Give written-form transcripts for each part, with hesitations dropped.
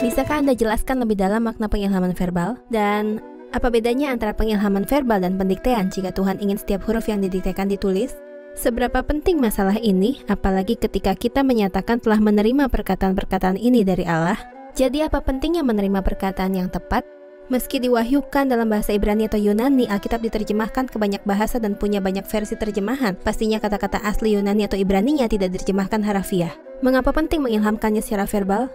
Bisakah Anda jelaskan lebih dalam makna pengilhaman verbal? Dan apa bedanya antara pengilhaman verbal dan pendiktean jika Tuhan ingin setiap huruf yang didiktekan ditulis? Seberapa penting masalah ini, apalagi ketika kita menyatakan telah menerima perkataan-perkataan ini dari Allah? Jadi apa pentingnya menerima perkataan yang tepat? Meski diwahyukan dalam bahasa Ibrani atau Yunani, Alkitab diterjemahkan ke banyak bahasa dan punya banyak versi terjemahan. Pastinya kata-kata asli Yunani atau Ibraninya tidak diterjemahkan harafiah. Mengapa penting mengilhamkannya secara verbal?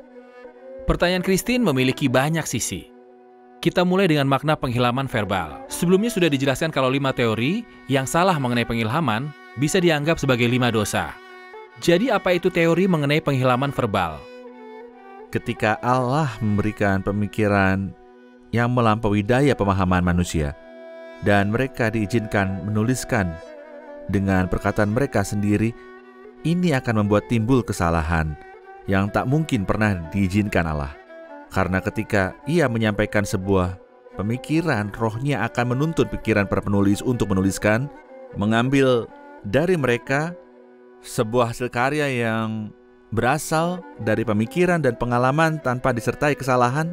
Pertanyaan Christine memiliki banyak sisi. Kita mulai dengan makna pengilhaman verbal. Sebelumnya sudah dijelaskan kalau 5 teori yang salah mengenai pengilhaman bisa dianggap sebagai 5 dosa. Jadi apa itu teori mengenai pengilhaman verbal? Ketika Allah memberikan pemikiran yang melampaui daya pemahaman manusia, dan mereka diizinkan menuliskan dengan perkataan mereka sendiri, ini akan membuat timbul kesalahan yang tak mungkin pernah diizinkan Allah. Karena ketika ia menyampaikan sebuah pemikiran, rohnya akan menuntun pikiran para penulis untuk menuliskan, mengambil dari mereka sebuah hasil karya yang berasal dari pemikiran dan pengalaman tanpa disertai kesalahan.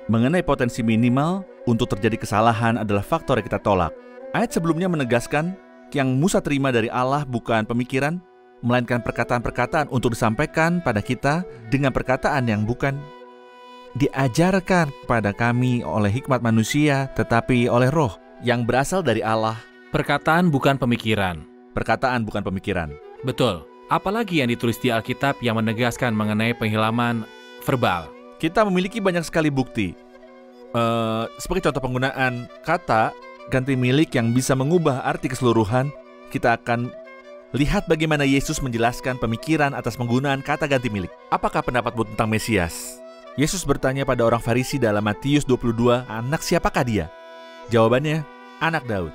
Mengenai potensi minimal untuk terjadi kesalahan adalah faktor yang kita tolak. Ayat sebelumnya menegaskan yang Musa terima dari Allah bukan pemikiran, melainkan perkataan-perkataan untuk disampaikan pada kita dengan perkataan yang bukan diajarkan kepada kami oleh hikmat manusia, tetapi oleh roh yang berasal dari Allah. Perkataan bukan pemikiran. Perkataan bukan pemikiran. Betul. Apalagi yang ditulis di Alkitab yang menegaskan mengenai pengilhaman verbal. Kita memiliki banyak sekali bukti. Sebagai contoh penggunaan kata ganti milik yang bisa mengubah arti keseluruhan, kita akan lihat bagaimana Yesus menjelaskan pemikiran atas penggunaan kata ganti milik. Apakah pendapatmu tentang Mesias? Yesus bertanya pada orang Farisi dalam Matius 22, anak siapakah dia? Jawabannya, anak Daud.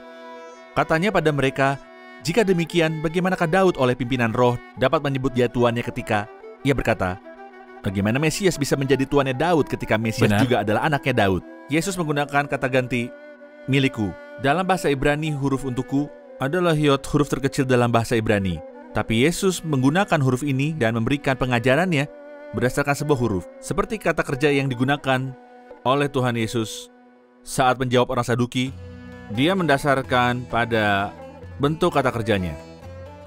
Katanya pada mereka, jika demikian, bagaimanakah Daud oleh pimpinan roh dapat menyebut dia tuannya ketika ia berkata, bagaimana Mesias bisa menjadi tuannya Daud ketika Mesias juga adalah anaknya Daud? Yesus menggunakan kata ganti milikku. Dalam bahasa Ibrani, huruf untukku adalah yod, huruf terkecil dalam bahasa Ibrani. Tapi Yesus menggunakan huruf ini dan memberikan pengajarannya berdasarkan sebuah huruf. Seperti kata kerja yang digunakan oleh Tuhan Yesus saat menjawab orang Saduki, dia mendasarkan pada bentuk kata kerjanya.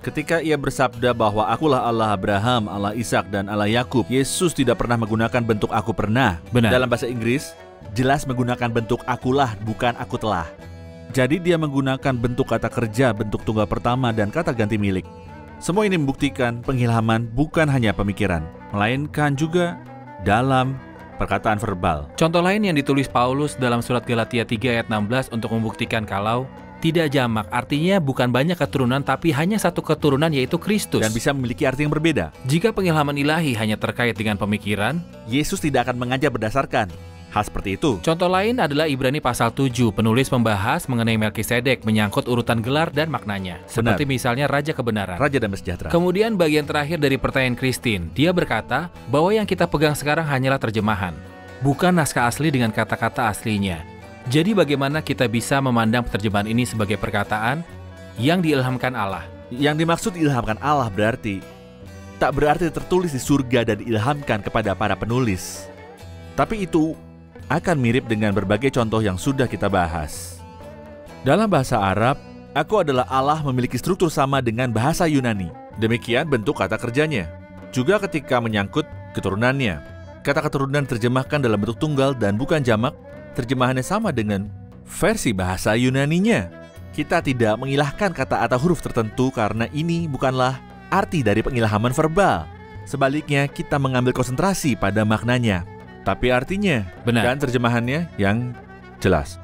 Ketika ia bersabda bahwa akulah Allah Abraham, Allah Ishak, dan Allah Yakub, Yesus tidak pernah menggunakan bentuk aku pernah. Benar. Dalam bahasa Inggris, jelas menggunakan bentuk akulah, bukan aku telah. Jadi dia menggunakan bentuk kata kerja, bentuk tunggal pertama, dan kata ganti milik. Semua ini membuktikan pengilhaman bukan hanya pemikiran, melainkan juga dalam perkataan verbal. Contoh lain yang ditulis Paulus dalam surat Galatia 3 ayat 16 untuk membuktikan kalau tidak jamak, artinya bukan banyak keturunan tapi hanya satu keturunan yaitu Kristus. Dan bisa memiliki arti yang berbeda. Jika pengilhaman ilahi hanya terkait dengan pemikiran, Yesus tidak akan mengajar berdasarkan hal seperti itu. Contoh lain adalah Ibrani pasal 7, penulis membahas mengenai Melkisedek menyangkut urutan gelar dan maknanya. Seperti misalnya Raja Kebenaran, Raja Damai Sejahtera. Kemudian bagian terakhir dari pertanyaan Christine, dia berkata bahwa yang kita pegang sekarang hanyalah terjemahan, bukan naskah asli dengan kata-kata aslinya. Jadi bagaimana kita bisa memandang terjemahan ini sebagai perkataan yang diilhamkan Allah? Yang dimaksud diilhamkan Allah tak berarti tertulis di surga dan diilhamkan kepada para penulis. Tapi itu akan mirip dengan berbagai contoh yang sudah kita bahas. Dalam bahasa Arab, aku adalah Allah memiliki struktur sama dengan bahasa Yunani. Demikian bentuk kata kerjanya. Juga ketika menyangkut keturunannya. Kata keturunan terjemahkan dalam bentuk tunggal dan bukan jamak. Terjemahannya sama dengan versi bahasa Yunaninya. Kita tidak mengilahkan kata atau huruf tertentu karena ini bukanlah arti dari pengilhaman verbal. Sebaliknya, kita mengambil konsentrasi pada maknanya, tapi artinya dan terjemahannya yang jelas.